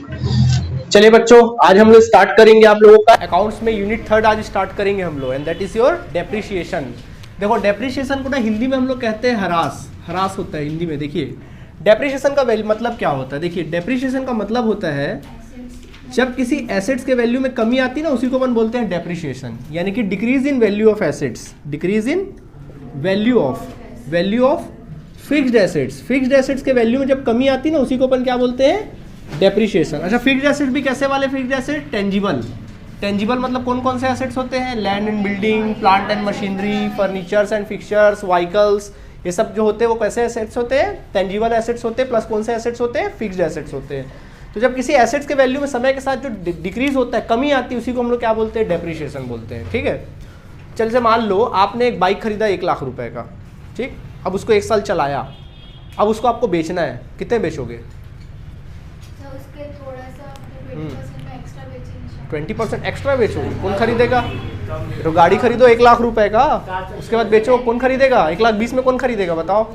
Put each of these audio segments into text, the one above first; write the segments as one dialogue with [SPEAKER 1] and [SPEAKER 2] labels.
[SPEAKER 1] चलिए बच्चों, आज हम लोग स्टार्ट करेंगे आप लोगों का अकाउंट्स में यूनिट 3 आज स्टार्ट करेंगे हम लोग, and that is your depreciation. देखो डेप्रिसिएशन को ना हिंदी में हम लोग कहते हैं हरास होता है हिंदी में। देखिए डेप्रिसिएशन का मतलब क्या होता है। देखिए डेप्रिसिएशन का मतलब होता है जब किसी एसेट्स के वैल्यू में कमी आती है ना, उसी को अपन बोलते हैं डेप्रिसिएशन, यानी कि decrease in value of assets, decrease in value of fixed assets. Fixed assets के वैल्यू में जब कमी आती है ना, उसी को अपन क्या बोलते हैं, डेप्रिसिएशन। अच्छा, फिक्स्ड एसेट भी कैसे वाले फिक्स्ड एसेट, टेंजिबल मतलब कौन कौन से एसेट्स होते हैं, land and building, plant and machinery, furnitures and fixtures, vehicles, ये सब जो होते हैं वो कैसे एसेट्स होते हैं, टेंजिबल एसेट्स होते हैं। प्लस कौन से एसेट्स होते हैं, फिक्स्ड एसेट्स होते हैं। तो जब किसी एसेट्स के वैल्यू में समय के साथ जो डिक्रीज होता है, कमी आती है, उसी को हम लोग क्या बोलते हैं, डेप्रिसिएशन बोलते हैं। ठीक है, चल से मान लो आपने एक बाइक खरीदा 1 लाख रुपए का, ठीक। अब उसको 1 साल चलाया, अब उसको आपको बेचना है, कितने बेचोगे, 20% एक्स्ट्रा बेचोगे। कौन खरीदेगा, तो गाड़ी खरीदो 1 लाख रुपए का, उसके बाद बेचो, कौन खरीदेगा, 1,20,000 में कौन खरीदेगा, बताओ,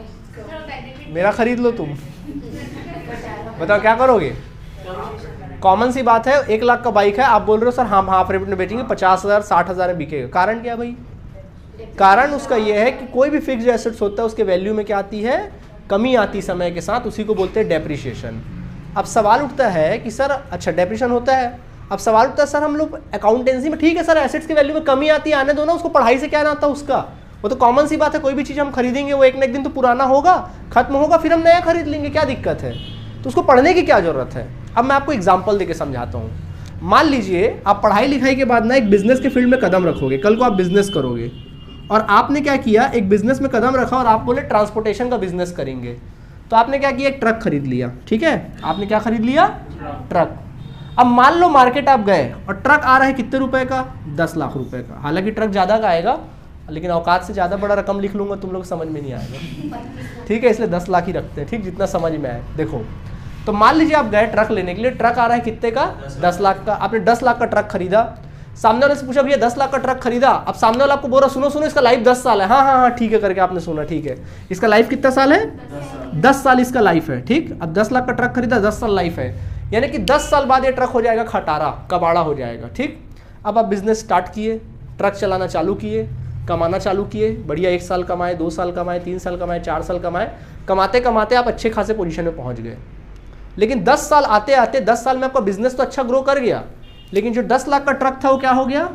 [SPEAKER 1] मेरा खरीद लो तुम, बताओ क्या करोगे। कॉमन सी बात है, 1 लाख का बाइक है, आप बोल रहे हो सर हम हाफ रेट में बेचेंगे, 50,000 60,000 में बिकेगा। कारण क्या भाई, कारण उसका यह है कि कोई भी फिक्स्ड एसेट्स होता है उसके वैल्यू में क्या आती है, कमी आती समय के साथ, उसी को बोलते हैं डेप्रिसिएशन। अब सवाल उठता है कि सर अच्छा डेप्रिसिएशन होता है, अब सवाल उठता है सर हम लोग अकाउंटेंसी में, ठीक है सर एसेट्स के वैल्यू में कमी आती है, आने दो ना, उसको पढ़ाई से क्या नाता उसका, वो तो कॉमन सी बात है। कोई भी चीज़ हम खरीदेंगे वो एक ना एक दिन तो पुराना होगा, खत्म होगा, फिर हम नया खरीद लेंगे, क्या दिक्कत है, तो उसको पढ़ने की क्या जरूरत है। अब मैं आपको एग्जाम्पल देके समझाता हूँ। मान लीजिए आप पढ़ाई लिखाई के बाद ना एक बिजनेस के फील्ड में कदम रखोगे, कल को आप बिजनेस करोगे, और आपने क्या किया, एक बिजनेस में कदम रखा और आप बोले ट्रांसपोर्टेशन का बिजनेस करेंगे, तो आपने क्या किया, एक ट्रक खरीद लिया, ठीक है, आपने क्या खरीद लिया, ट्रक। अब मान लो मार्केट आप गए और ट्रक आ रहा है कितने रुपए का, 10 लाख रुपए का। हालांकि ट्रक ज़्यादा का आएगा, लेकिन औकात से ज़्यादा बड़ा रकम लिख लूंगा तुम लोग समझ में नहीं आएगा, ठीक है, इसलिए 10 लाख ही रखते हैं, ठीक, जितना समझ में आए। देखो तो मान लीजिए आप गए ट्रक लेने के लिए, ट्रक आ रहा है कितने का, 10 लाख का। आपने 10 लाख का ट्रक खरीदा, सामने वाले से पूछा भैया 10 लाख का ट्रक खरीदा, अब सामने वाला आपको बोल रहा सुनो इसका लाइफ 10 साल है, हाँ ठीक है करके आपने सुना, ठीक है, इसका लाइफ कितना साल है, 10 साल इसका लाइफ है, ठीक। अब 10 लाख का ट्रक खरीदा, 10 साल लाइफ है, यानी कि 10 साल बाद ये ट्रक हो जाएगा खटारा, कबाड़ा हो जाएगा, ठीक। अब आप बिजनेस स्टार्ट किए, ट्रक चलाना चालू किए, कमाना चालू किए, बढ़िया 1 साल कमाए, 2 साल कमाए, 3 साल कमाए, 4 साल कमाए, कमाते कमाते आप अच्छे खासे पोजीशन में पहुंच गए। लेकिन 10 साल आते आते 10 साल में आपका बिजनेस तो अच्छा ग्रो कर गया, लेकिन जो 10 लाख का ट्रक था वो क्या हो गया,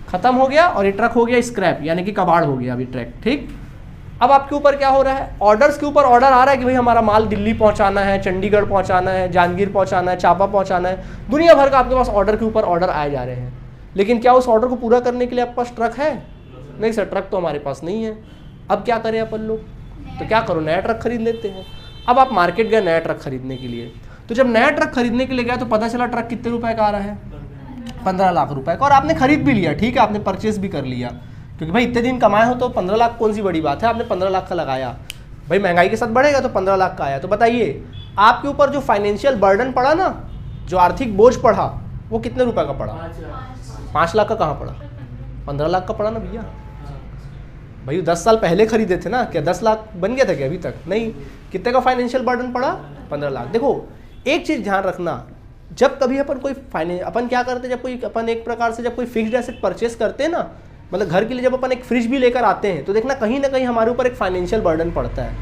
[SPEAKER 1] खत्म हो गया, और ये ट्रक हो गया स्क्रैप, यानी कि कबाड़ हो गया अभी ट्रक, ठीक। अब आपके ऊपर क्या हो रहा है, ऑर्डर्स के ऊपर ऑर्डर आ रहा है कि भाई हमारा माल दिल्ली पहुंचाना है, चंडीगढ़ पहुंचाना है, जांजगीर पहुंचाना है, चापा पहुंचाना है, दुनिया भर का आपके पास ऑर्डर के ऊपर ऑर्डर आए जा रहे हैं। लेकिन क्या उस ऑर्डर को पूरा करने के लिए आपके पास ट्रक है, नहीं सर ट्रक तो हमारे पास नहीं है। अब क्या करें अपन लोग, तो क्या करो, नया ट्रक खरीद लेते हैं। अब आप मार्केट गए नया ट्रक खरीदने के लिए, तो जब नया ट्रक खरीदने के लिए गया तो पता चला ट्रक कितने रुपए का आ रहा है, 15 लाख रुपए का, और आपने खरीद भी लिया, ठीक है, आपने परचेस भी कर लिया, क्योंकि भाई इतने दिन कमाए हो तो 15 लाख कौन सी बड़ी बात है, आपने 15 लाख का लगाया, भाई महंगाई के साथ बढ़ेगा तो 15 लाख का आया। तो बताइए आपके ऊपर जो फाइनेंशियल बर्डन पड़ा ना, जो आर्थिक बोझ पड़ा, वो कितने रुपए का पड़ा, 5 लाख का कहाँ पड़ा, 15 लाख का पड़ा ना भैया। भाई 10 साल पहले खरीदे थे ना, क्या 10 लाख बन गया था क्या अभी तक, नहीं, कितने का फाइनेंशियल बर्डन पड़ा, 15 लाख। देखो एक चीज़ ध्यान रखना, जब कभी अपन क्या करते हैं, जब कोई अपन एक प्रकार से जब कोई फिक्स्ड एसेट परचेस करते हैं ना, मतलब घर के लिए जब अपन एक फ्रिज भी लेकर आते हैं, तो देखना कहीं ना कहीं हमारे ऊपर एक फाइनेंशियल बर्डन पड़ता है,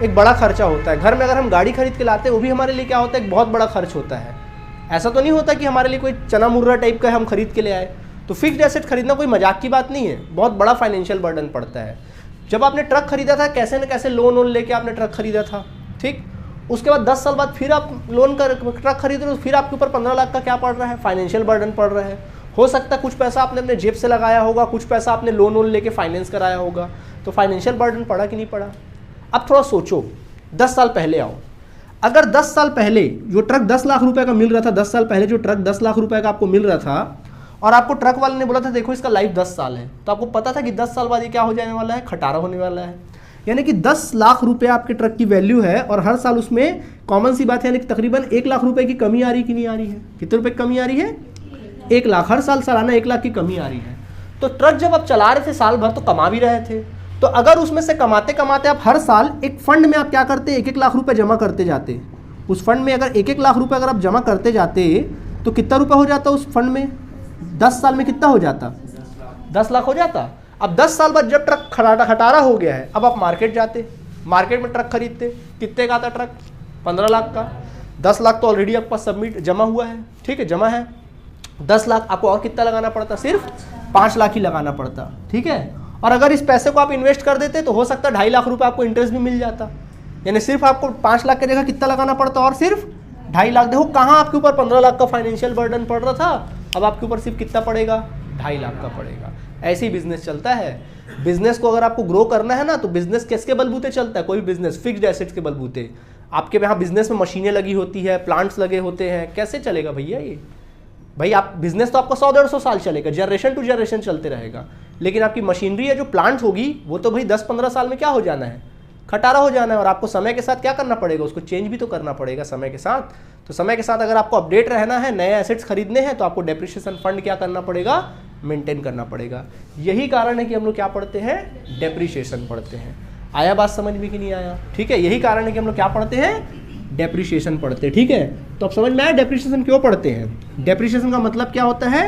[SPEAKER 1] एक बड़ा खर्चा होता है। घर में अगर हम गाड़ी खरीद के लाते हैं, वो भी हमारे लिए क्या होता है, एक बहुत बड़ा खर्च होता है। ऐसा तो नहीं होता कि हमारे लिए कोई चना मुर्रा टाइप का हम खरीद के ले आए। तो फिक्स्ड एसेट खरीदना कोई मजाक की बात नहीं है, बहुत बड़ा फाइनेंशियल बर्डन पड़ता है। जब आपने ट्रक खरीदा था, कैसे न कैसे लोन लेके आपने ट्रक खरीदा था, ठीक। उसके बाद 10 साल बाद फिर आप लोन का ट्रक खरीद रहे हो, फिर आपके ऊपर 15 लाख का क्या पड़ रहा है, फाइनेंशियल बर्डन पड़ रहा है। हो सकता है कुछ पैसा आपने अपने जेब से लगाया होगा, कुछ पैसा आपने लोन लेके फाइनेंस कराया होगा, तो फाइनेंशियल बर्डन पड़ा कि नहीं पड़ा। अब थोड़ा सोचो, 10 साल पहले आओ, अगर 10 साल पहले जो ट्रक 10 लाख रुपए का मिल रहा था, 10 साल पहले जो ट्रक 10 लाख रुपए का आपको मिल रहा था, और आपको ट्रक वाले ने बोला था देखो इसका लाइफ 10 साल है, तो आपको पता था कि 10 साल बाद ये क्या हो जाने वाला है, खटारा होने वाला है। यानी कि 10 लाख रुपए आपके ट्रक की वैल्यू है, और हर साल उसमें कॉमन सी बात है, यानी कि तकरीबन 1 लाख रुपए की कमी आ रही कि नहीं आ रही है, कितने रुपए की कमी आ रही है, 1 लाख, हर साल सालाना 1 लाख की कमी आ रही है। तो ट्रक जब आप चला रहे थे साल भर तो कमा भी रहे थे, तो अगर उसमें से कमाते कमाते आप हर साल एक फंड में आप क्या करते, 1-1 लाख रुपए जमा करते जाते, उस फंड में अगर 1-1 लाख रुपए अगर आप जमा करते जाते तो कितना रुपया हो जाता उस फंड में? 10 साल में कितना हो जाता? 10 लाख हो जाता। अब 10 साल बाद जब ट्रक खटारा हो गया है, अब आप मार्केट जाते, मार्केट में ट्रक खरीदते, कितने का आता ट्रक? 15 लाख का। 10 लाख तो ऑलरेडी आपके पास सबमिट जमा हुआ है, ठीक है, जमा है। 10 लाख आपको और कितना लगाना पड़ता? सिर्फ 5 लाख ही लगाना पड़ता, ठीक है। और अगर इस पैसे को आप इन्वेस्ट कर देते तो हो सकता है 2.5 लाख रुपए आपको इंटरेस्ट भी मिल जाता, यानी सिर्फ आपको 5 लाख की जगह कितना लगाना पड़ता? और सिर्फ 2.5 लाख। देखो कहाँ आपके ऊपर 15 लाख का फाइनेंशियल बर्डन पड़ रहा था, अब आपके ऊपर सिर्फ कितना पड़ेगा? 2.5 लाख का पड़ेगा। ऐसे ही बिजनेस चलता है। बिजनेस को अगर आपको ग्रो करना है ना, तो बिजनेस किसके बलबूते चलता है? कोई बिजनेस फिक्स्ड एसेट्स के बलबूते। आपके यहाँ बिजनेस में मशीनें लगी होती है, प्लांट्स लगे होते हैं, कैसे चलेगा भैया ये? भाई आप बिजनेस तो आपका 100-150 साल चलेगा, जनरेशन टू जनरेशन चलते रहेगा, लेकिन आपकी मशीनरी है जो प्लांट्स होगी वो तो भाई 10-15 साल में क्या हो जाना है? खटारा हो जाना है। और आपको समय के साथ क्या करना पड़ेगा? उसको चेंज भी तो करना पड़ेगा समय के साथ। तो समय के साथ अगर आपको अपडेट रहना है, नए एसेट्स खरीदने हैं, तो आपको डेप्रिसिएशन फंड क्या करना पड़ेगा? मेंटेन करना पड़ेगा। यही कारण है कि हम लोग क्या पढ़ते हैं? डेप्रिसिएशन पढ़ते हैं। आया बात समझ में कि नहीं आया? ठीक है, यही कारण है कि हम लोग क्या पढ़ते हैं? डेप्रिसिएशन पढ़ते हैं, ठीक है। तो अब समझ में आया डेप्रिसिएशन क्यों पढ़ते हैं? डेप्रिसिएशन का मतलब क्या होता है?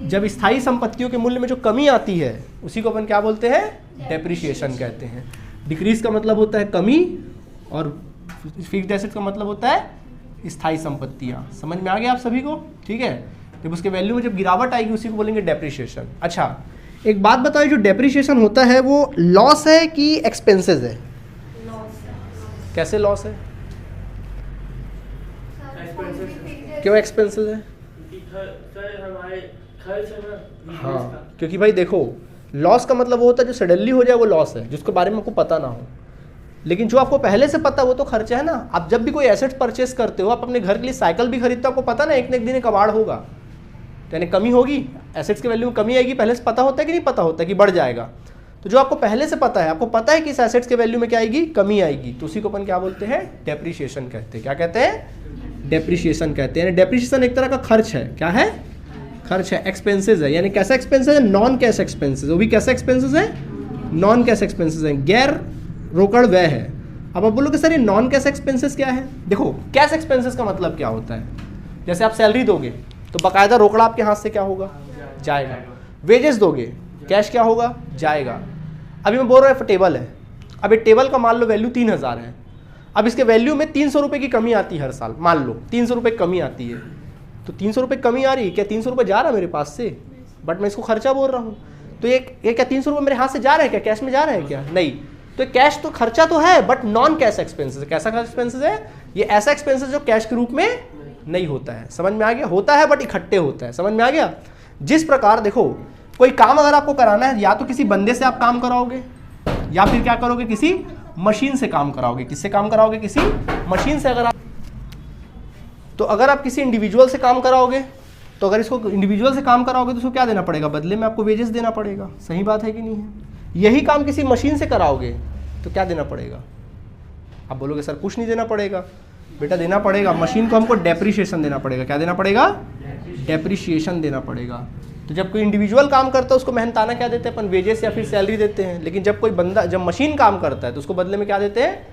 [SPEAKER 1] जब स्थायी संपत्तियों के मूल्य में जो कमी आती है उसी को अपन क्या बोलते हैं? डेप्रिसिएशन कहते हैं। डिक्रीज का मतलब होता है कमी, और फिक्स्ड एसेट का मतलब होता है स्थायी संपत्तियां। समझ में आ गया आप सभी को? ठीक है, जब उसके वैल्यू में जब गिरावट आएगी उसी को बोलेंगे डेप्रिसिएशन। अच्छा, एक बात बताइए, जो डेप्रिसिएशन होता है वो लॉस है कि एक्सपेंसेस है? कैसे लॉस है? क्यों एक्सपेंसेस है? हाँ, क्योंकि भाई देखो, लॉस का मतलब वो होता है जो सडनली हो जाए वो लॉस है, जिसके बारे में आपको पता ना हो। लेकिन जो आपको पहले से पता वो तो खर्चा है ना। आप जब भी कोई एसेट परचेस करते हो, आप अपने घर के लिए साइकिल भी खरीदते हो, आपको पता ना एक न एक दिन कबाड़ होगा, यानी कमी होगी, एसेट्स के वैल्यू में कमी आएगी। पहले से पता होता है कि नहीं पता होता है कि बढ़ जाएगा? तो जो आपको पहले से पता है, आपको पता है कि इस एसेट्स के वैल्यू में क्या आएगी? कमी आएगी, तो उसी को अपन क्या बोलते हैं? डेप्रिसिएशन कहते हैं। क्या कहते हैं? डेप्रिसिएशन कहते हैं। डेप्रिसिएशन एक तरह का खर्च है। क्या है? खर्च है, एक्सपेंसेस है। यानी कैसा एक्सपेंसेस है? Non cash expenses. वो भी कैसा एक्सपेंसेस है? नॉन कैश एक्सपेंसेस है, गैर रोकड़ व्यय है। अब आप बोलोगे सर ये नॉन कैश एक्सपेंसेस क्या है? देखो, कैश एक्सपेंसेस का मतलब क्या होता है? जैसे आप सैलरी दोगे तो बाकायदा रोकड़ा आपके हाथ से क्या होगा? जाएगा। वेजेस दोगे, कैश क्या होगा? जाएगा। अभी मैं बोल रहा हूँ टेबल है, अब एक टेबल का मान लो वैल्यू 3000 है, अब इसके वैल्यू में 300 रुपये की कमी आती है हर साल, मान लो 300 रुपये कमी आती है, तो 300 रुपये कमी आ रही है, क्या 300 रुपये जा रहा है मेरे पास से? बट मैं इसको खर्चा बोल रहा हूँ, तो ये क्या 300 रुपये मेरे हाथ से जा रहा है क्या? कैश में जा रहा है क्या? नहीं। तो कैश तो खर्चा तो है, बट नॉन कैश एक्सपेंसेस। कैसा एक्सपेंसेस है? ये ऐसा एक्सपेंसेस जो कैश के रूप में नहीं होता है। समझ में आ गया? होता है बट इकट्ठे होता है। समझ में आ गया? जिस प्रकार देखो, कोई काम अगर आपको कराना है, या तो किसी बंदे से आप काम कराओगे, या फिर क्या करोगे? किसी मशीन से काम कराओगे। किससे काम कराओगे? किसी मशीन से। अगर आप किसी इंडिविजुअल से काम कराओगे, तो अगर इसको इंडिविजुअल से काम कराओगे तो उसको क्या देना पड़ेगा? बदले में आपको वेजेस देना पड़ेगा। सही बात है कि नहीं है? यही काम किसी मशीन से कराओगे तो क्या देना पड़ेगा? आप बोलोगे सर कुछ नहीं देना पड़ेगा। बेटा देना पड़ेगा, मशीन को हमको डेप्रिसिएशन देना पड़ेगा। क्या देना पड़ेगा? डेप्रिसिएशन देना पड़ेगा। तो जब कोई इंडिविजुअल काम करता है उसको मेहनताना क्या देते हैं अपन? वेजेस या फिर सैलरी देते हैं। लेकिन जब कोई बंदा, जब मशीन काम करता है तो उसको बदले में क्या देते हैं?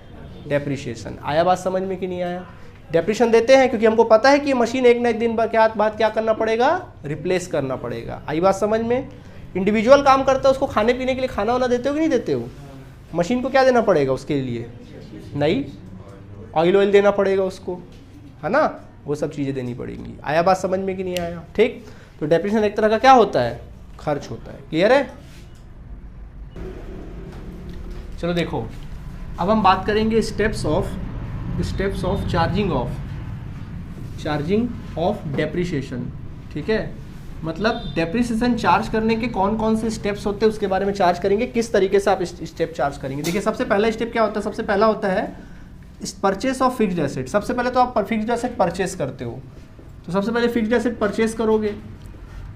[SPEAKER 1] डेप्रिसिएशन। आया बात समझ में कि नहीं आया? डेप्रिसिएशन देते हैं क्योंकि हमको पता है कि मशीन एक न एक दिन बाद क्या करना पड़ेगा? रिप्लेस करना पड़ेगा। आई बात समझ में? इंडिविजुअल काम करता है, उसको खाने पीने के लिए खाना वाना देते हो कि नहीं देते हो? मशीन को क्या देना पड़ेगा उसके लिए? नहीं, ऑयल देना पड़ेगा उसको, है ना? वो सब चीज़ें देनी पड़ेंगी। आया बात समझ में कि नहीं आया? ठीक। तो डेप्रिसिएशन एक तरह का क्या होता है? खर्च होता है। क्लियर है? चलो देखो, अब हम बात करेंगे steps of charging of depreciation. ठीक है, मतलब डेप्रिसिएशन चार्ज करने के कौन कौन से स्टेप्स होते हैं उसके बारे में चार्ज करेंगे, किस तरीके से आप स्टेप चार्ज करेंगे। देखिए, सबसे पहला स्टेप क्या होता है? सबसे पहला होता है परचेस ऑफ फिक्स्ड एसेट। सबसे पहले तो आप फिक्स्ड एसेट परचेस करते हो, तो सबसे पहले फिक्स्ड एसेट परचेस करोगे।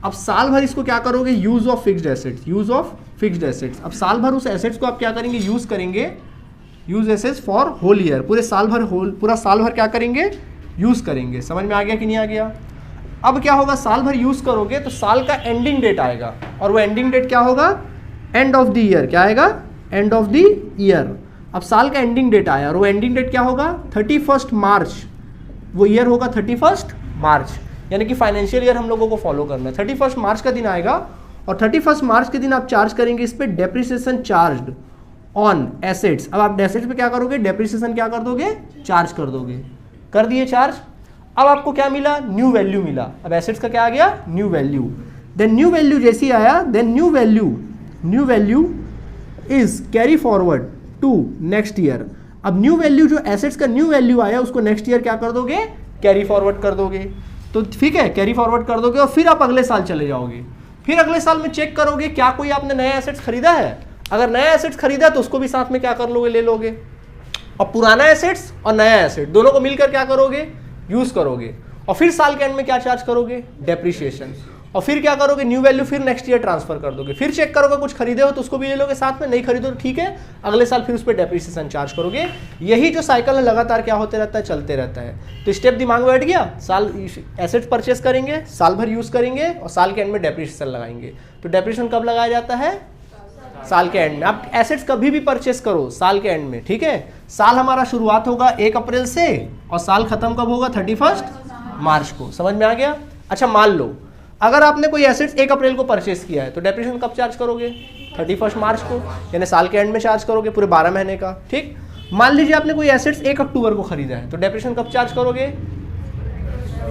[SPEAKER 1] अब साल भर इसको क्या करोगे? Use of fixed assets. अब साल भर उस एसेट्स को आप क्या करेंगे? यूज करेंगे। Use assets for whole year, पूरा साल भर क्या करेंगे? यूज करेंगे। समझ में आ गया कि नहीं आ गया? अब क्या होगा? साल भर यूज करोगे तो साल का एंडिंग डेट आएगा, और वो एंडिंग डेट क्या होगा? End of the year. क्या आएगा? End of the year. अब साल का एंडिंग डेट आया और वो एंडिंग डेट क्या होगा 31 मार्च, वो ईयर होगा 31 मार्च, यानी कि फाइनेंशियल ईयर हम लोगों को फॉलो करना है। 31 मार्च का दिन आएगा और 31 मार्च के दिन आप चार्ज करेंगे इस पे डेप्रिसिएशन चार्ज ऑन एसेट्स। अब आप एसेट्स पे क्या करोगे, डेप्रिसिएशन क्या कर दोगे, चार्ज कर दोगे। कर दिए चार्ज। अब आपको क्या मिला, न्यू वैल्यू मिला। अब एसेट्स का क्या आ गया, new value. Then new value जैसी आया, then new value is carry forward to next year. अब न्यू वैल्यू जो एसेट्स का न्यू वैल्यू आया उसको नेक्स्ट ईयर क्या कर दोगे, कैरी फॉरवर्ड कर दोगे। तो ठीक है, कैरी फॉरवर्ड कर दोगे और फिर आप अगले साल चले जाओगे। फिर अगले साल में चेक करोगे क्या कोई आपने नया एसेट्स खरीदा है। अगर नया एसेट्स खरीदा तो उसको भी साथ में क्या कर लोगे, ले लोगे। और पुराना एसेट्स और नया एसेट दोनों को मिलकर क्या करोगे, यूज करोगे। और फिर साल के एंड में क्या चार्ज करोगे, डेप्रिसिएशन। और फिर क्या करोगे, न्यू वैल्यू फिर नेक्स्ट ईयर ट्रांसफर कर दोगे। फिर चेक करोगे कुछ खरीदे हो तो उसको भी ले लोगे साथ में, नहीं खरीदो तो ठीक है, अगले साल फिर उस पर डेप्रिसिएशन चार्ज करोगे। यही जो साइकिल है लगातार क्या होते रहता है, चलते रहता है। तो स्टेप दिमाग में बैठ गया, साल एसेट्स परचेस करेंगे, साल भर यूज करेंगे और साल के एंड में डेप्रिसिएशन लगाएंगे। तो डेप्रिसिएशन कब लगाया जाता है, साल के एंड में। आप एसेट्स कभी भी परचेस करो साल के एंड में, ठीक है। साल हमारा शुरुआत होगा 1 अप्रैल से और साल खत्म कब होगा, 31 मार्च को। समझ में आ गया। अच्छा मान लो अगर आपने कोई एसेट्स 1 अप्रैल को परचेस किया है तो डेप्रिसिएशन कब चार्ज करोगे, 31 मार्च को, यानी साल के एंड में चार्ज करोगे पूरे 12 महीने का। ठीक, मान लीजिए आपने कोई एसेट्स 1 अक्टूबर को खरीदा है तो डेप्रिसिएशन कब चार्ज करोगे,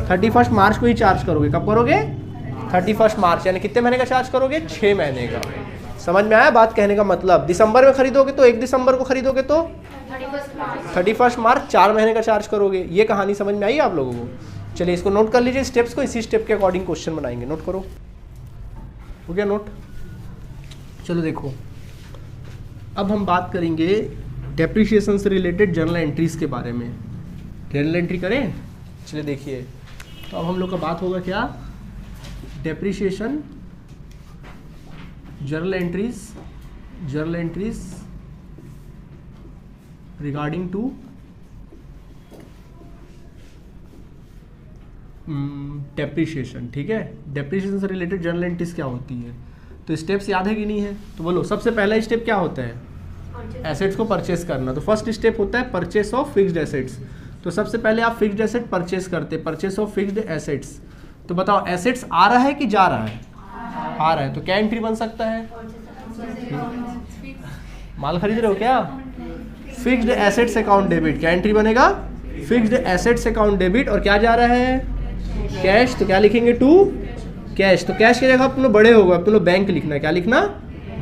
[SPEAKER 1] 31 मार्च को ही चार्ज करोगे। कब करोगे, 31 मार्च, यानी कितने महीने का चार्ज करोगे, 6 महीने का। समझ में आया बात कहने का मतलब। दिसंबर में खरीदोगे तो 1 दिसंबर को खरीदोगे तो 31 मार्च, 4 महीने का चार्ज करोगे। ये कहानी समझ में आई आप लोगों को। चलिए इसको नोट कर लीजिए स्टेप्स को, इसी स्टेप के अकॉर्डिंग क्वेश्चन बनाएंगे। नोट करो, हो गया नोट। चलो देखो अब हम बात करेंगे डेप्रिसिएशन से रिलेटेड जर्नल एंट्रीज के बारे में। जर्नल एंट्री करें, चलिए देखिए। तो अब हम लोग का बात होगा क्या, depreciation journal entries regarding to depreciation. ठीक है, डेप्रिसिएशन से रिलेटेड जर्नल एंट्रीज क्या होती है। तो स्टेप्स याद है कि नहीं है, तो बोलो। सबसे पहला स्टेप क्या होता है, एसेट्स को परचेस करना। तो फर्स्ट स्टेप होता है परचेस ऑफ फिक्स्ड एसेट्स। तो सबसे पहले आप फिक्स्ड एसेट परचेस करते, परचेस ऑफ फिक्स्ड एसेट्स। तो बताओ एसेट्स आ रहा है कि जा रहा है, आ रहा है, तो क्या एंट्री बन सकता है, माल खरीद रहे हो क्या, फिक्स्ड एसेट्स अकाउंट डेबिट। क्या एंट्री बनेगा, फिक्स्ड एसेट्स अकाउंट डेबिट। और क्या जा रहा है, कैश। तो क्या लिखेंगे, टू कैश। तो कैश की जगह तुम लोग बड़े हो गए, अब तुम लोग बैंक लिखना। क्या लिखना,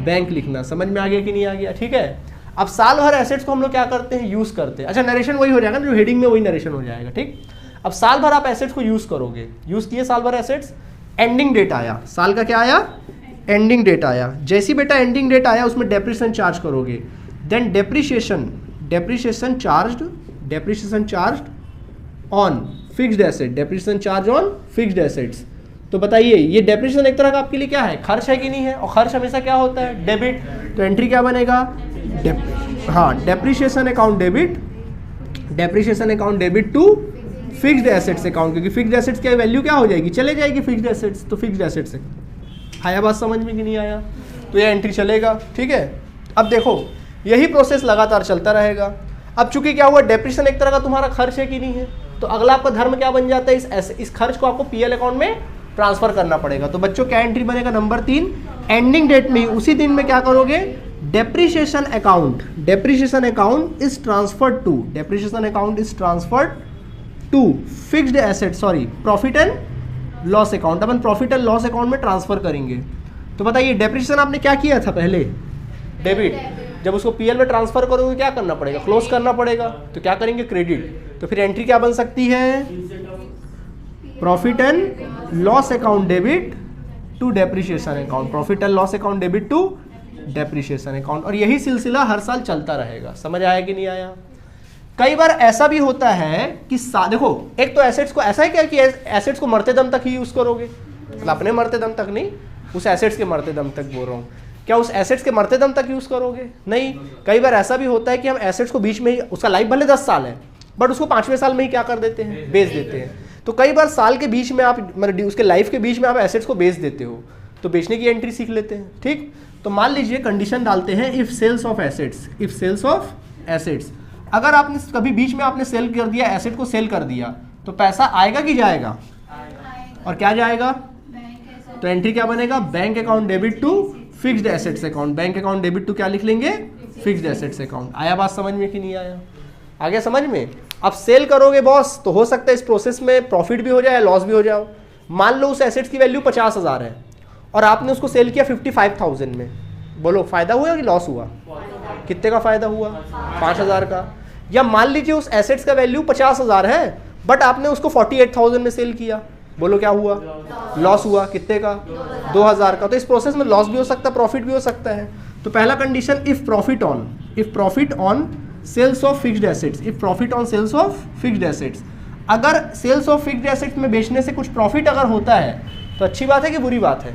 [SPEAKER 1] बैंक लिखना। समझ में आ गया कि नहीं आ गया, ठीक है। अब साल भर एसेट्स को हम लोग क्या करते हैं, यूज करते हैं। अच्छा नरेशन वही हो जाएगा जो हेडिंग में, वही नरेशन हो जाएगा, ठीक। अब साल भर आप एसेट्स को यूज करोगे, यूज किए साल भर एसेट्स। एंडिंग डेट आया, साल का क्या आया, एंडिंग डेट आया। जैसी बेटा एंडिंग डेट आया उसमें डेप्रिसिएशन चार्ज करोगे। Then depreciation charge on fixed asset, depreciation charge on fixed assets. तो बताइए ये डेप्रिसिएशन एक तरह का आपके लिए क्या है, खर्च है कि नहीं है। और खर्च हमेशा क्या होता है, डेबिट। तो एंट्री क्या बनेगा, depreciation account debit to fixed assets account, क्योंकि फिक्स्ड एसेट्स की वैल्यू क्या हो जाएगी, चले जाएगी फिक्स्ड एसेट्स। तो फिक्स्ड एसेट्स आया, बात समझ में कि नहीं आया। तो ये एंट्री चलेगा, ठीक है। अब देखो यही प्रोसेस लगातार चलता रहेगा। अब चूंकि क्या हुआ, डेप्रिसिएशन एक तरह का तुम्हारा खर्च है कि नहीं है, तो अगला आपका धर्म क्या बन जाता है, इस खर्च को आपको पीएल अकाउंट में ट्रांसफर करना पड़ेगा। तो बच्चों क्या एंट्री बनेगा, नंबर 3, एंडिंग डेट में उसी दिन में क्या करोगे, depreciation account is transferred to fixed asset, profit and loss account. अपन प्रॉफिट एंड लॉस अकाउंट में ट्रांसफर करेंगे। तो बताइए डेप्रिसिएशन आपने क्या किया था पहले, डेबिट। जब उसको पीएल में ट्रांसफर करोगे क्या करना पड़ेगा, क्लोज करना पड़ेगा। तो क्या करेंगे, क्रेडिट। तो फिर एंट्री क्या बन सकती है, profit and loss account debit to depreciation account, profit and loss account debit to depreciation account. और यही सिलसिला हर साल चलता रहेगा। समझ आया कि नहीं आया। कई बार ऐसा भी होता है कि देखो एक तो एसेट्स को ऐसा है क्या कि एसेट्स को मरते दम तक ही यूज करोगे, मतलब अपने मरते दम तक नहीं, उस एसेट्स के मरते दम तक बोल रहा हूँ। क्या उस एसेट्स के मरते दम तक यूज करोगे, नहीं। कई बार ऐसा भी होता है कि हम एसेट्स को बीच में ही, उसका लाइफ भले 10 साल है बट उसको 5वें साल में ही क्या कर देते हैं, बेच देते हैं। तो कई बार साल के बीच में आप, मतलब उसके लाइफ के बीच में आप एसेट्स को बेच देते हो, तो बेचने की एंट्री सीख लेते हैं, ठीक। तो मान लीजिए कंडीशन डालते हैं, इफ सेल्स ऑफ एसेट्स। अगर आपने कभी बीच में आपने सेल कर दिया, एसेट को सेल कर दिया, तो पैसा आएगा कि जाएगा? और क्या जाएगा? तो एंट्री क्या बनेगा? Bank account debit to fixed assets account. Bank account debit to क्या लिख लेंगे? Fixed assets account. आया बात समझ में कि नहीं आया? आ गया समझ में? अब सेल करोगे बॉस तो हो सकता है इस प्रोसेस में प्रॉफिट भी हो जाए, लॉस भी हो जाओ। मान लो उस एसेट्स की वैल्यू 50,000 है और आपने उसको सेल किया 55,000 में, बोलो फायदा हुआ कि लॉस हुआ? कितने का फायदा हुआ? 5,000 का। या मान लीजिए उस एसेट्स का वैल्यू 50,000 है बट आपने उसको 48,000 में सेल किया, बोलो क्या हुआ? लॉस हुआ। कितने का? 2,000 का। तो इस प्रोसेस में लॉस भी हो सकता है, प्रॉफिट भी हो सकता है। तो पहला condition, if profit on sales of fixed assets, if profit on sales of fixed assets. अगर सेल्स ऑफ फिक्स्ड एसेट्स में बेचने से कुछ प्रॉफिट अगर होता है तो अच्छी बात है कि बुरी बात है?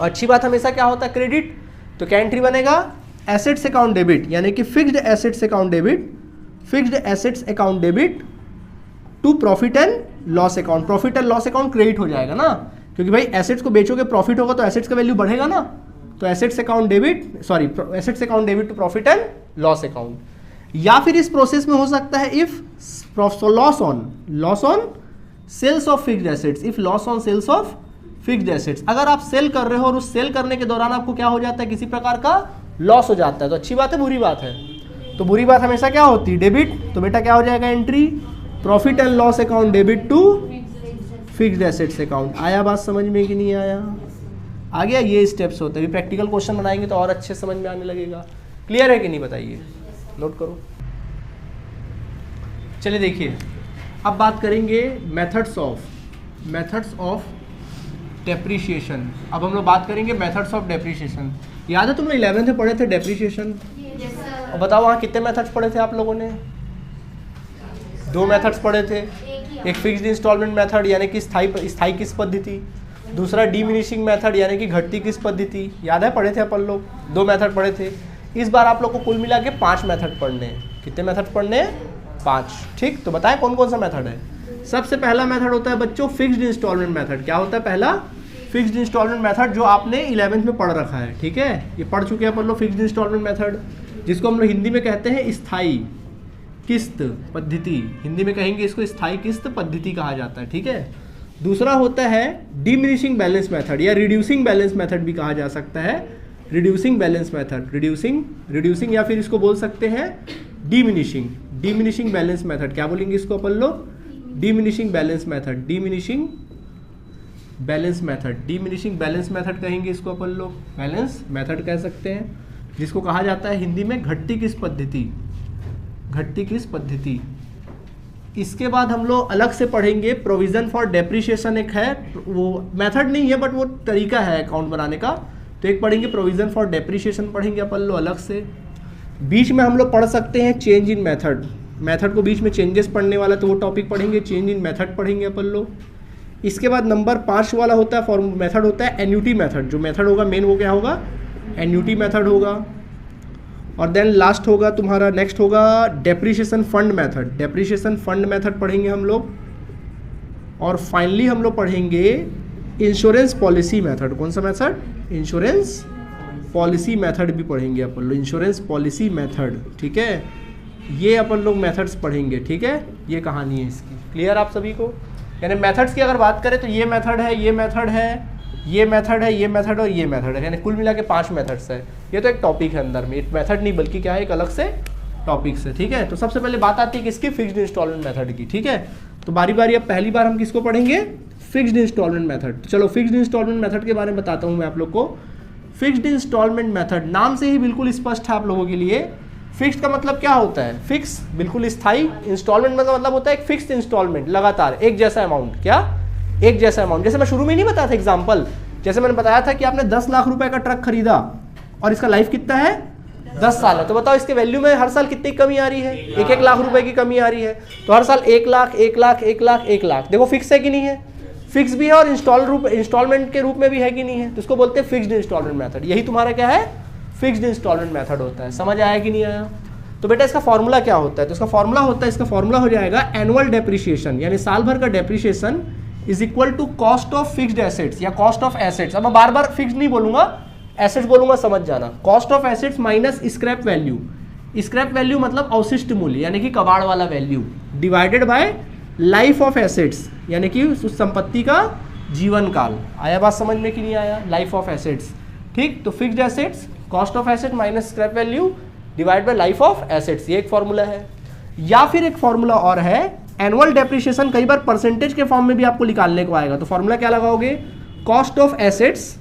[SPEAKER 1] और अच्छी बात हमेशा क्या होता है? क्रेडिट। तो क्या एंट्री बनेगा? एसेट्स अकाउंट डेबिट, यानी कि fixed assets account debit, fixed assets account debit to profit and loss account. Profit and loss account credit हो जाएगा ना, क्योंकि भाई एसेट्स को बेचोगे प्रॉफिट होगा तो एसेट्स का वैल्यू बढ़ेगा ना। तो assets account debit, sorry assets account debit to profit and loss account. या फिर इस प्रोसेस में हो सकता है if loss on sales of fixed assets, if loss on sales of fixed assets. अगर आप सेल कर रहे हो और उस सेल करने के दौरान आपको क्या हो जाता है? किसी प्रकार का लॉस हो जाता है, तो अच्छी बात है बुरी बात है? तो बुरी बात हमेशा क्या होती है? डेबिट। तो बेटा क्या हो जाएगा? Entry profit and loss account debit to fixed assets account. आया बात समझ में कि नहीं आया? आ गया? ये स्टेप्स होते हैं। प्रैक्टिकल क्वेश्चन बनाएंगे तो और अच्छे समझ में आने लगेगा। क्लियर है कि नहीं बताइए? नोट करो। चलिए देखिए, अब बात करेंगे मेथड्स ऑफ डेप्रिसिएशन। अब हम लोग बात करेंगे मेथड्स ऑफ डेप्रिसिएशन। याद है तुम लोग 11th में पढ़े थे डेप्रिसिएशन? और बताओ वहाँ कितने मेथड्स पढ़े थे आप लोगों ने? 2 मेथड्स पढ़े थे। एक फिक्स्ड इंस्टॉलमेंट मेथड यानी कि स्थायी किस्त पद्धति, दूसरा डिमिनिशिंग मेथड यानी कि घटती किस्त पद्धति। याद है पढ़े थे अपन लोग? 2 मेथड पढ़े थे। इस बार आप लोग को कुल मिला के 5 मेथड पढ़ने हैं। कितने मेथड पढ़ने हैं? 5। ठीक, तो बताएं कौन कौन सा मेथड है? सबसे पहला मेथड होता है बच्चों फिक्स्ड इंस्टॉलमेंट मेथड। क्या होता है पहला? फिक्स्ड इंस्टॉलमेंट मेथड, जो आपने 11th में पढ़ रखा है। ठीक है, ये पढ़ चुके हैं अपन लोग फिक्स्ड इंस्टॉलमेंट मेथड, जिसको हम लोग हिंदी में कहते हैं स्थायी किस्त पद्धति। हिंदी में कहेंगे इसको स्थायी किस्त पद्धति कहा जाता है। ठीक है। दूसरा होता है डिमिनिशिंग बैलेंस मेथड या रिड्यूसिंग बैलेंस मेथड भी कहा जा सकता है। रिड्यूसिंग बैलेंस मेथड, रिड्यूसिंग या फिर इसको बोल सकते हैं डिमिनिशिंग बैलेंस मेथड। क्या बोलेंगे इसको अपन लोग? Diminishing balance method, diminishing balance method कहेंगे इसको अपन लोग। बैलेंस मेथड कह सकते हैं, जिसको कहा जाता है हिंदी में घटती किस्त पद्धति। इसके बाद हम लोग अलग से पढ़ेंगे प्रोविजन फॉर डेप्रिसिएशन। एक है, वो मेथड नहीं है बट वो तरीका है अकाउंट बनाने का। तो एक पढ़ेंगे प्रोविजन फॉर डेप्रिसिएशन, पढ़ेंगे अपन लोग अलग से। बीच में हम लोग पढ़ सकते हैं चेंज इन मेथड को बीच में चेंजेस पढ़ने वाला, तो वो टॉपिक पढ़ेंगे, चेंज इन मेथड पढ़ेंगे अपन लोग। इसके बाद नंबर 5 वाला होता है मेथड होता है एन्युटी मेथड। जो मेथड होगा मेन वो क्या होगा? एन्युटी मेथड होगा। और देन लास्ट होगा तुम्हारा, नेक्स्ट होगा डेप्रिसिएशन फंड मेथड पढ़ेंगे हम लोग। और फाइनली हम लोग पढ़ेंगे इंश्योरेंस पॉलिसी मेथड। कौन सा मेथड? इंश्योरेंस पॉलिसी मेथड भी पढ़ेंगे अपन लोग, इंश्योरेंस पॉलिसी मेथड। ठीक है, ये अपन लोग मेथड्स पढ़ेंगे। ठीक है, ये कहानी है इसकी। क्लियर आप सभी को? यानी मेथड्स की अगर बात करें तो ये मेथड है, ये मेथड है, ये मेथड है, ये मेथड और ये मेथड है। यानी कुल मिला के 5 मेथड्स है। ये तो एक टॉपिक है अंदर में, एक मेथड नहीं बल्कि क्या है, एक अलग से टॉपिक से। ठीक है, तो सबसे पहले बात आती है किसकी? फिक्स्ड इंस्टॉलमेंट मेथड की। ठीक है, तो बारी बारी अब पहली बार हम किसको पढ़ेंगे? Fixed instalment method. तो चलो फिक्स्ड इंस्टॉलमेंट मेथड के बारे में बताता हूँ मैं आप लोग को। फिक्स्ड इंस्टॉलमेंट मेथड नाम से ही बिल्कुल स्पष्ट है आप लोगों के लिए। फिक्स्ड का मतलब क्या होता है? फिक्स, बिल्कुल स्थायी। इंस्टॉलमेंट का मतलब होता है एक फिक्स्ड इंस्टॉलमेंट, लगातार एक जैसा अमाउंट। क्या? एक जैसा अमाउंट। जैसे मैं शुरू में नहीं बताया था एग्जांपल, जैसे मैंने बताया था कि आपने 10 लाख रुपए का ट्रक खरीदा और इसका लाइफ कितना है? 10 साल है। तो बताओ इसके वैल्यू में हर साल कितनी कमी आ रही है? 1-1 लाख रुपए की कमी आ रही है। तो हर साल 1 लाख 1 लाख 1 लाख 1 लाख। देखो फिक्स है कि नहीं है? फिक्स भी है और इंस्टॉलमेंट के रूप में भी है कि नहीं है? तो इसको बोलते हैं फिक्स्ड इंस्टॉलमेंट मेथड। यही तुम्हारा क्या है? फिक्स्ड इंस्टॉलमेंट मेथड होता है। समझ आया कि नहीं आया? तो बेटा इसका फॉर्मूला क्या होता है? तो इसका फॉर्मूला हो जाएगा एनुअल डेप्रिसिएशन, यानी साल भर का depreciation is equal to cost of fixed assets या कॉस्ट ऑफ एसेट्स। अब मैं बार बार फिक्स्ड नहीं बोलूंगा, एसेट्स बोलूंगा, समझ जाना। Cost of assets minus scrap value scrap value मतलब अवशिष्ट मूल्य यानी कि कबाड़ वाला value, divided by life of assets यानी कि उस संपत्ति का जीवन काल। आया बात समझ में कि नहीं आया? लाइफ ऑफ एसेट्स, ठीक। तो fixed assets cost of asset minus scrap value divide by life of assets, ये एक फॉर्मूला है। या फिर एक फॉर्मूला और है, एनुअल डेप्रिसिएशन कई बार परसेंटेज के फॉर्म में भी आपको निकालने को आएगा। तो फॉर्मूला क्या लगाओगे? कॉस्ट ऑफ एसेट्स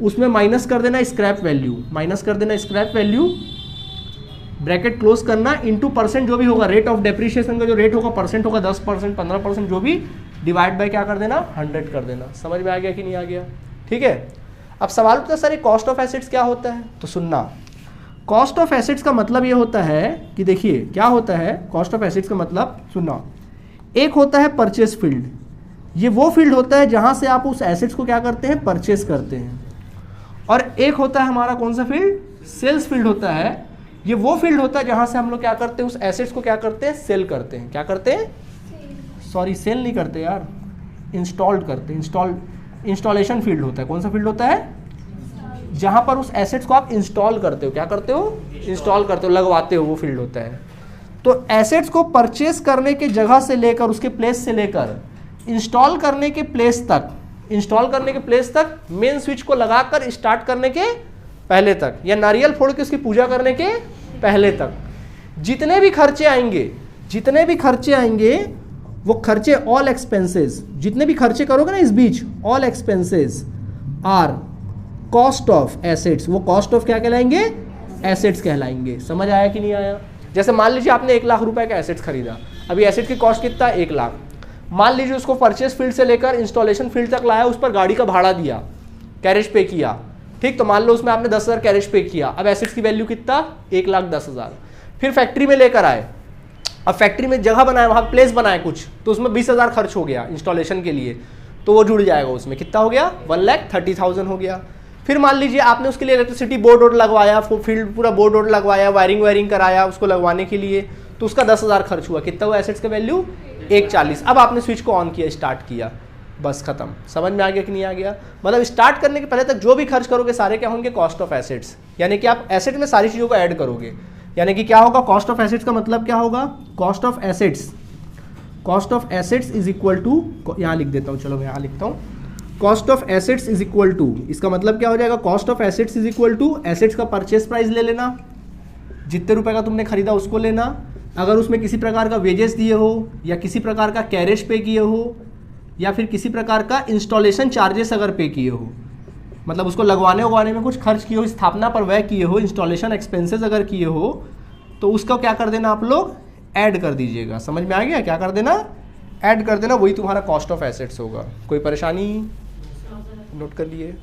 [SPEAKER 1] उसमें माइनस कर देना स्क्रैप वैल्यू, माइनस कर देना स्क्रैप वैल्यू, ब्रैकेट क्लोज करना, इनटू परसेंट जो भी होगा, रेट ऑफ डेप्रिसिएशन का जो रेट होगा, परसेंट होगा 10%, 15%, जो भी, डिवाइड बाय क्या कर देना? 100 कर देना। समझ में आ गया कि नहीं आ गया? ठीक है। अब सवाल उठता है सर कॉस्ट ऑफ एसेट्स क्या होता है? तो सुनना, कॉस्ट ऑफ एसेट्स का मतलब ये होता है कि देखिए क्या होता है कॉस्ट ऑफ एसेट्स का मतलब, सुनना, एक होता है परचेस फील्ड, ये वो फील्ड होता है जहां से आप उस एसेट्स को क्या करते हैं? परचेस करते हैं। और एक होता है हमारा कौन सा फील्ड? सेल्स फील्ड होता है, ये वो फील्ड होता है जहां से हम लोग क्या करते हैं? उस एसेट्स को क्या करते हैं? सेल करते हैं। क्या करते हैं? सॉरी, सेल नहीं करते यार, इंस्टॉल्ड करते हैं। इंस्टॉलेशन फील्ड होता है। कौन सा फील्ड होता है? जहां पर उस एसेट्स को आप इंस्टॉल करते हो। क्या करते हो? इंस्टॉल करते हो, लगवाते हो, वो फील्ड होता है। तो एसेट्स को परचेस करने के जगह से लेकर, उसके प्लेस से लेकर इंस्टॉल करने के प्लेस तक, इंस्टॉल करने के प्लेस तक, मेन स्विच को लगाकर स्टार्ट करने के पहले तक, या नारियल फोड़ के उसकी पूजा करने के पहले तक, जितने भी खर्चे आएंगे वो खर्चे, ऑल एक्सपेंसेस, जितने भी खर्चे करोगे ना इस बीच, all expenses are cost of assets. वो कॉस्ट ऑफ क्या कहलाएंगे? एसेट्स कहलाएंगे। समझ आया कि नहीं आया? जैसे मान लीजिए आपने 1 लाख रुपए का एसेट्स खरीदा, अभी एसेट की कॉस्ट कितना? 1 लाख। मान लीजिए उसको परचेस फील्ड से लेकर इंस्टॉलेशन फील्ड तक लाया, उस पर गाड़ी का भाड़ा दिया, कैरेज पे किया, ठीक। तो मान लो उसमें आपने 10,000 कैरेज पे किया, अब एसेट्स की वैल्यू कितना? 1,10,000। फिर फैक्ट्री में लेकर आए, अब फैक्ट्री में जगह बनाए, वहां प्लेस बनाए कुछ, तो उसमें 20,000 खर्च हो गया इंस्टॉलेशन के लिए, तो वो जुड़ जाएगा उसमें। कितना हो गया? 1,30,000 हो गया। फिर मान लीजिए आपने उसके लिए इलेक्ट्रिसिटी बोर्ड लगवाया, फील्ड पूरा बोर्ड लगवाया, वायरिंग कराया उसको लगवाने के लिए, तो उसका 10,000 खर्च हुआ। कितना हुआ एसेट्स का वैल्यू? 1,40,000। अब आपने स्विच को ऑन किया, स्टार्ट किया, बस खत्म। समझ में आ गया कि नहीं आ गया? मतलब स्टार्ट करने के पहले तक जो भी खर्च करोगे सारे क्या होंगे? Cost of assets. यानी कि आप एसेट में सारी चीज़ों को ऐड करोगे। यानी कि क्या होगा? कॉस्ट ऑफ एसेट्स का मतलब क्या होगा? Cost of assets is equal to, यहाँ लिख देता हूँ, चलो मैं यहाँ लिखता हूँ, cost of assets is equal to, इसका मतलब क्या हो जाएगा? Cost of assets is equal to assets का परचेस प्राइस ले लेना, जितने रुपए का तुमने खरीदा उसको लेना, अगर उसमें किसी प्रकार का वेजेस दिए हो, या किसी प्रकार का कैरेज पे किए हो, या फिर किसी प्रकार का इंस्टॉलेशन चार्जेस अगर पे किए हो, मतलब उसको लगवाने में कुछ खर्च किए हो, स्थापना पर व्यय किए हो, इंस्टॉलेशन एक्सपेंसेस अगर किए हो, तो उसका क्या कर देना आप लोग? ऐड कर दीजिएगा। समझ में आ गया? क्या कर देना? ऐड कर देना, वही तुम्हारा कॉस्ट ऑफ एसेट्स होगा। कोई परेशानी? नोट कर लिए?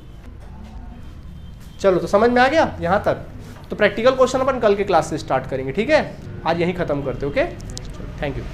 [SPEAKER 1] चलो, तो समझ में आ गया यहाँ तक। तो प्रैक्टिकल क्वेश्चन अपन कल के क्लास से स्टार्ट करेंगे, ठीक है? आज यहीं खत्म करते, ओके? Thank you.